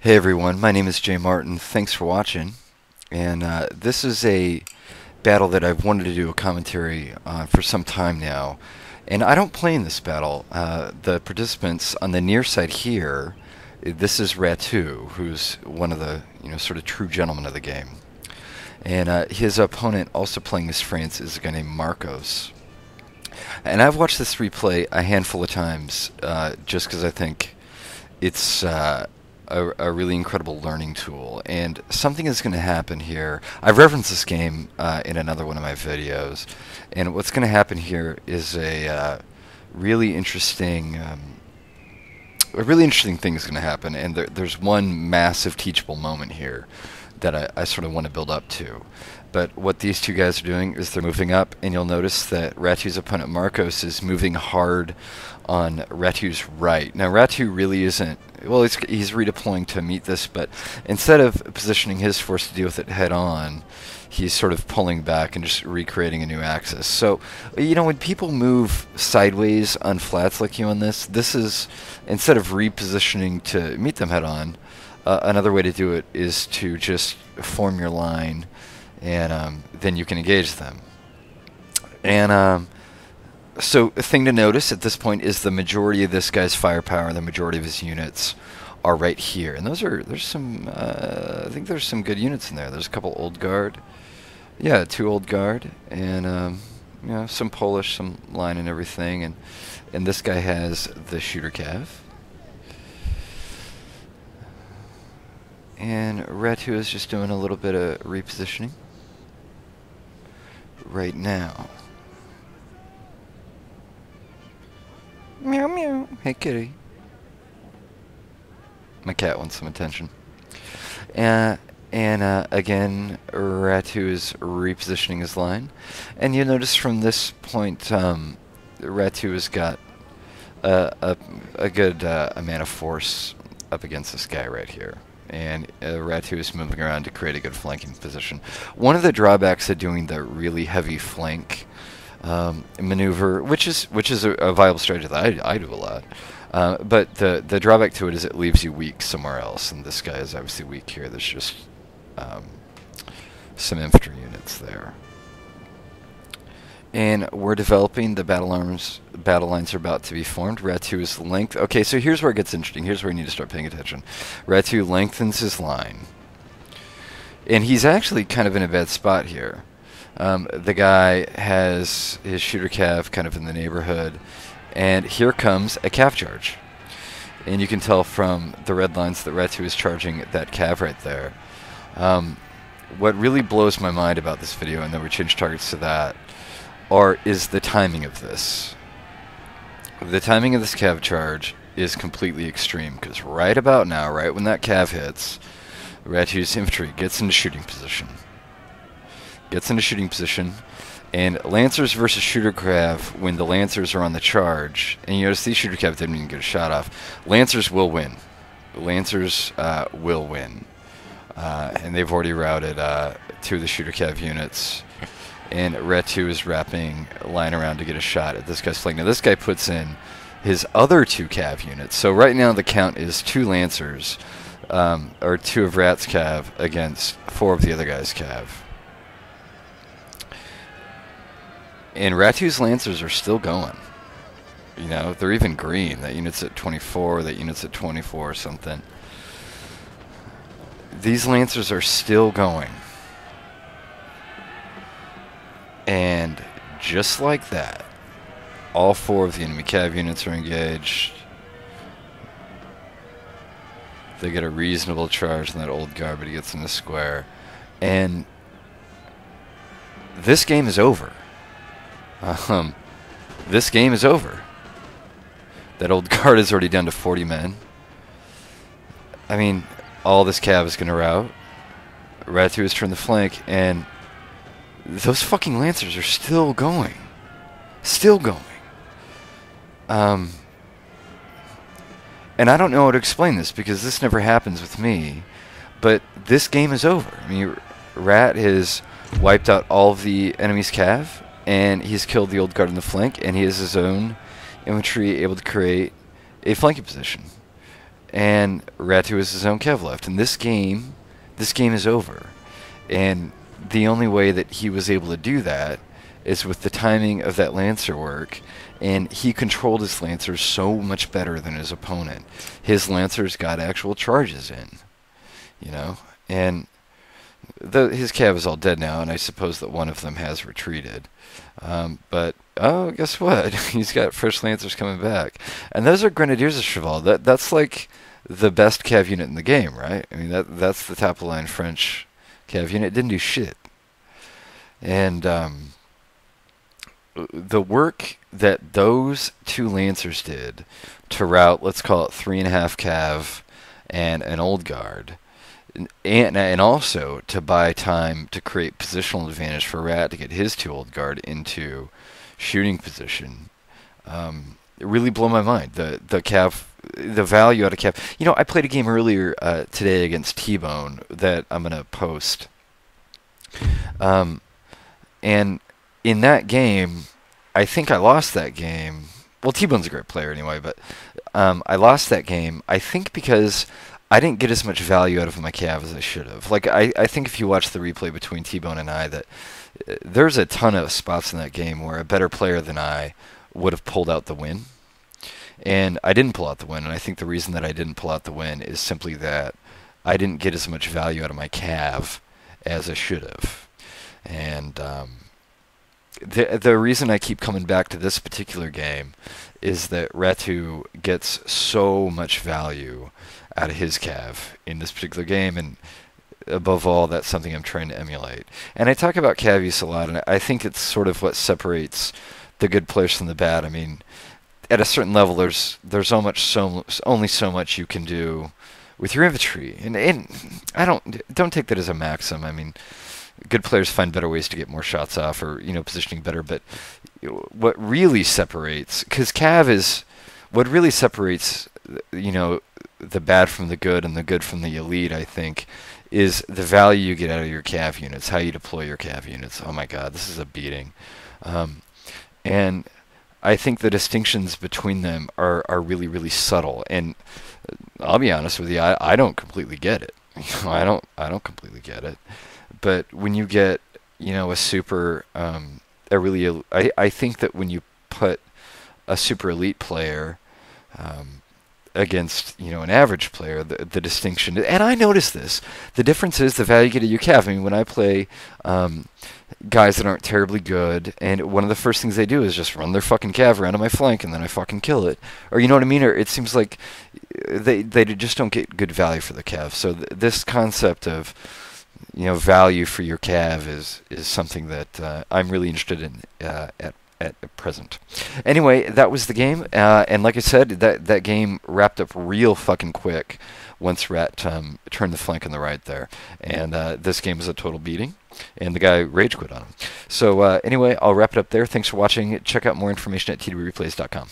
Hey everyone, my name is Jay Martin. Thanks for watching. And this is a battle that I've wanted to do a commentary on for some time now. And I don't play in this battle. The participants on the near side here, this is Rattue, who's one of the sort of true gentlemen of the game. And his opponent, also playing as France, is a guy named Marcos. And I've watched this replay a handful of times just because I think it's a really incredible learning tool, and something is going to happen here. I've referenced this game in another one of my videos, and what's going to happen here is a really interesting thing is going to happen, and there's one massive teachable moment here that I sort of want to build up to. But what these two guys are doing is they're moving up, and you'll notice that Rattue's opponent Marcos is moving hard on Rattue's right. Now Rattue really isn't, well, he's redeploying to meet this, but instead of positioning his force to deal with it head on, he's sort of pulling back and just recreating a new axis. So, when people move sideways on flats like you on this is, instead of repositioning to meet them head on, another way to do it is to just form your line, and then you can engage them. And so a thing to notice at this point is the majority of this guy's firepower, the majority of his units are right here. And there's some, I think there's some good units in there. There's a couple old guard. Yeah, 2 old guard, and some Polish, some line and everything. And this guy has the shooter cav. And Rattue is just doing a little bit of repositioning right now. Meow meow. Hey kitty. My cat wants some attention. And again, Rattue is repositioning his line. And you notice from this point, Rattue has got a good amount of force up against this guy right here. And Rattue is moving around to create a good flanking position. One of the drawbacks of doing the really heavy flank maneuver, which is a viable strategy that I do a lot, but the drawback to it is it leaves you weak somewhere else, and this guy is obviously weak here. There's just some infantry units there. And we're developing the battle lines are about to be formed. Rattue's length. Okay, so here's where it gets interesting. Here's where you need to start paying attention. Rattue lengthens his line, and he's actually kind of in a bad spot here. The guy has his shooter cav kind of in the neighborhood, and here comes a cav charge. And you can tell from the red lines that Rattue is charging that cav right there. What really blows my mind about this video, and then we change targets to that, is the timing of this. The timing of this cav charge is completely extreme, because right about now, right when that cav hits, Rattue's infantry gets into shooting position. And Lancers versus shooter cav, when the Lancers are on the charge, and you notice these shooter cav didn't even get a shot off, Lancers will win. Lancers will win. And they've already routed 2 of the shooter cav units. And Rattue is wrapping a line around to get a shot at this guy's flank. Now this guy puts in his other 2 cav units. So right now the count is 2 Lancers, or 2 of Rat's cav against 4 of the other guy's cav. And Rattue's Lancers are still going. They're even green. That unit's at 24, that unit's at 24 or something. These Lancers are still going. And just like that, all 4 of the enemy cav units are engaged. They get a reasonable charge on that old guard, but he gets in the square. And this game is over. This game is over. That old guard is already down to 40 men. I mean, all this cav is going to rout. Rattue has turned the flank, and those fucking Lancers are still going. Still going. And I don't know how to explain this, because this never happens with me, but this game is over. I mean, Rat has wiped out all of the enemy's cav, and he's killed the old guard in the flank, and he has his own infantry able to create a flanking position. and Rattue has his own Kev left. And this game is over. And the only way that he was able to do that is with the timing of that Lancer work, and he controlled his Lancers so much better than his opponent. His Lancers got actual charges in, you know, and his Cav is all dead now, and I suppose that one of them has retreated. But, oh, guess what? He's got fresh Lancers coming back. And those are Grenadiers of Cheval. That's like the best Cav unit in the game, right? I mean, that's the top-of-the-line French Cav unit. It didn't do shit. And the work that those two Lancers did to route, let's call it 3.5 Cav and an Old Guard, and also to buy time to create positional advantage for Rat to get his 2 Old Guard into shooting position, it really blew my mind. The Cav, the value out of Cav. You know, I played a game earlier today against T-Bone that I'm gonna post, and in that game, I think I lost that game. Well, T-Bone's a great player anyway, but I lost that game, I think, because I didn't get as much value out of my Cav as I should have. Like, I think if you watch the replay between T-Bone and I, that there's a ton of spots in that game where a better player than I would have pulled out the win. And I didn't pull out the win, and I think the reason that I didn't pull out the win is simply that I didn't get as much value out of my Cav as I should have. And the reason I keep coming back to this particular game is that Rattue gets so much value out of his Cav in this particular game, and above all, that's something I'm trying to emulate. And I talk about Cav use a lot, and I think it's sort of what separates the good players from the bad. I mean, at a certain level, there's only so much you can do with your infantry, and I don't take that as a maxim. I mean, good players find better ways to get more shots off, or, you know, positioning better. But what really separates, because Cav is what really separates, you know, the bad from the good and the good from the elite, I think, is the value you get out of your Cav units, how you deploy your Cav units. Oh my God, this is a beating. And I think the distinctions between them are really, really subtle. And I'll be honest with you, I don't completely get it. I don't completely get it. But when you get, you know, a super, I think that when you put a super elite player against, you know, an average player, the distinction, and I notice this, the difference is the value you get at your Cav. I mean, when I play guys that aren't terribly good, and one of the first things they do is just run their fucking Cav around on my flank, and then I fucking kill it. Or, you know what I mean? Or it seems like they just don't get good value for the Cav. So this concept of, you know, value for your Cav is something that I'm really interested in at present. Anyway, that was the game, and like I said, that game wrapped up real fucking quick once Rat turned the flank on the right there, and this game was a total beating, and the guy rage quit on him. So anyway, I'll wrap it up there. Thanks for watching. Check out more information at twreplays.com.